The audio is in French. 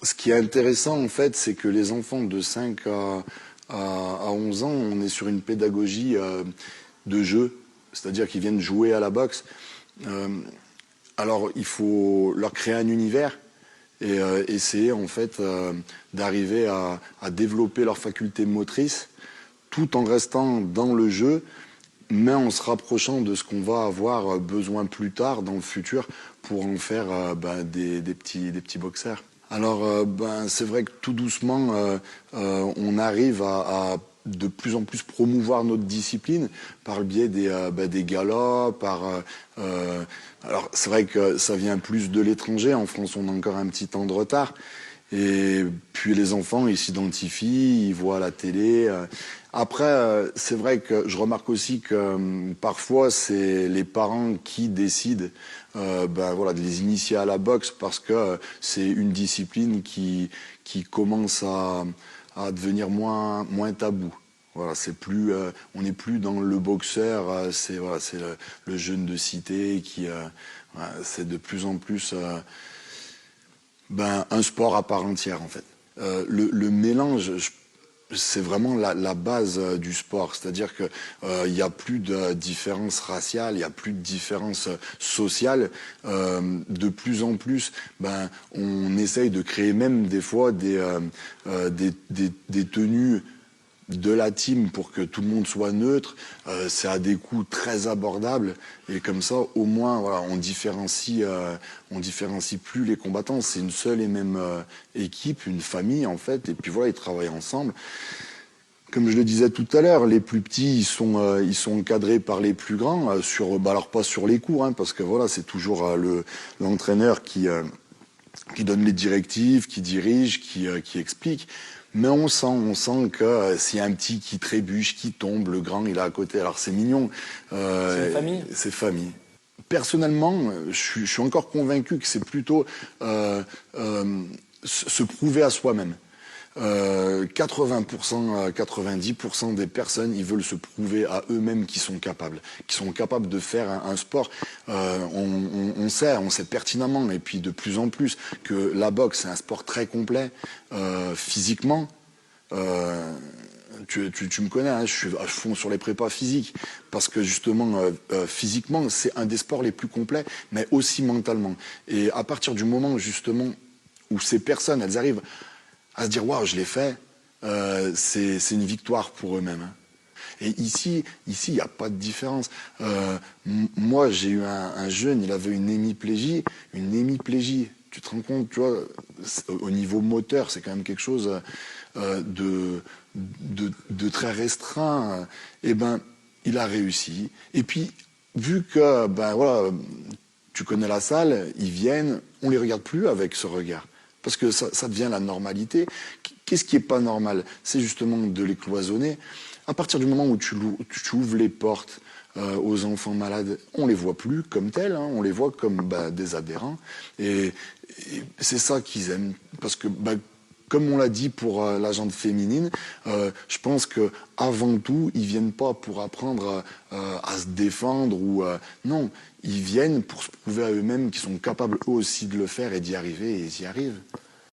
Ce qui est intéressant, en fait, c'est que les enfants de 5 à 11 ans, on est sur une pédagogie de jeu, c'est-à-dire qu'ils viennent jouer à la boxe. Euh, alors, il faut leur créer un univers et essayer, en fait, d'arriver à développer leurs facultés motrices tout en restant dans le jeu, mais en se rapprochant de ce qu'on va avoir besoin plus tard dans le futur pour en faire des petits boxeurs. Alors, c'est vrai que tout doucement, on arrive à de plus en plus promouvoir notre discipline par le biais des galas, alors, c'est vrai que ça vient plus de l'étranger. En France, on a encore un petit temps de retard. Et puis les enfants, ils s'identifient, ils voient la télé. Après, c'est vrai que je remarque aussi que parfois, c'est les parents qui décident de les initier à la boxe parce que c'est une discipline qui commence à devenir moins tabou. Voilà, c'est plus, on n'est plus dans le boxeur, c'est le jeune de cité qui, c'est de plus en plus un sport à part entière en fait. Le mélange, c'est vraiment la base du sport, c'est-à-dire que il y a plus de différence raciale, il y a plus de différence sociale. De plus en plus, on essaye de créer même des fois des tenues de la team pour que tout le monde soit neutre. C'est à des coûts très abordables et comme ça au moins voilà, on différencie plus les combattants. C'est une seule et même équipe, une famille en fait, et puis voilà, ils travaillent ensemble. Comme je le disais tout à l'heure, les plus petits ils sont encadrés par les plus grands alors pas sur les cours parce que voilà, c'est toujours l'entraîneur qui donne les directives, qui dirige, qui explique. Mais on sent que s'il y a un petit qui trébuche, qui tombe, le grand il est à côté. Alors c'est mignon. C'est une famille. C'est famille. Personnellement, je suis encore convaincu que c'est plutôt se prouver à soi-même. 80%, 90% des personnes, ils veulent se prouver à eux-mêmes qu'ils sont capables de faire un sport. On sait pertinemment, et puis de plus en plus, que la boxe, c'est un sport très complet, physiquement. Tu me connais, je suis à fond sur les prépas physiques, parce que justement, physiquement, c'est un des sports les plus complets, mais aussi mentalement. Et à partir du moment, justement, où ces personnes, elles arrivent à se dire waouh, je l'ai fait, c'est une victoire pour eux-mêmes. Et ici, il n'y a pas de différence. Moi, j'ai eu un jeune, il avait une hémiplégie. Tu te rends compte, tu vois, au niveau moteur, c'est quand même quelque chose de très restreint. Et il a réussi. Et puis, vu que, voilà, tu connais la salle, ils viennent, on les regarde plus avec ce regard. Parce que ça devient la normalité. Qu'est-ce qui est pas normal? C'est justement de les cloisonner. À partir du moment où tu ouvres les portes aux enfants malades, on les voit plus comme tels, on les voit comme des adhérents. Et c'est ça qu'ils aiment. Parce que, comme on l'a dit pour la jante féminine, je pense que avant tout, ils viennent pas pour apprendre à se défendre non, ils viennent pour se prouver à eux-mêmes qu'ils sont capables eux aussi de le faire et d'y arriver, et ils y arrivent.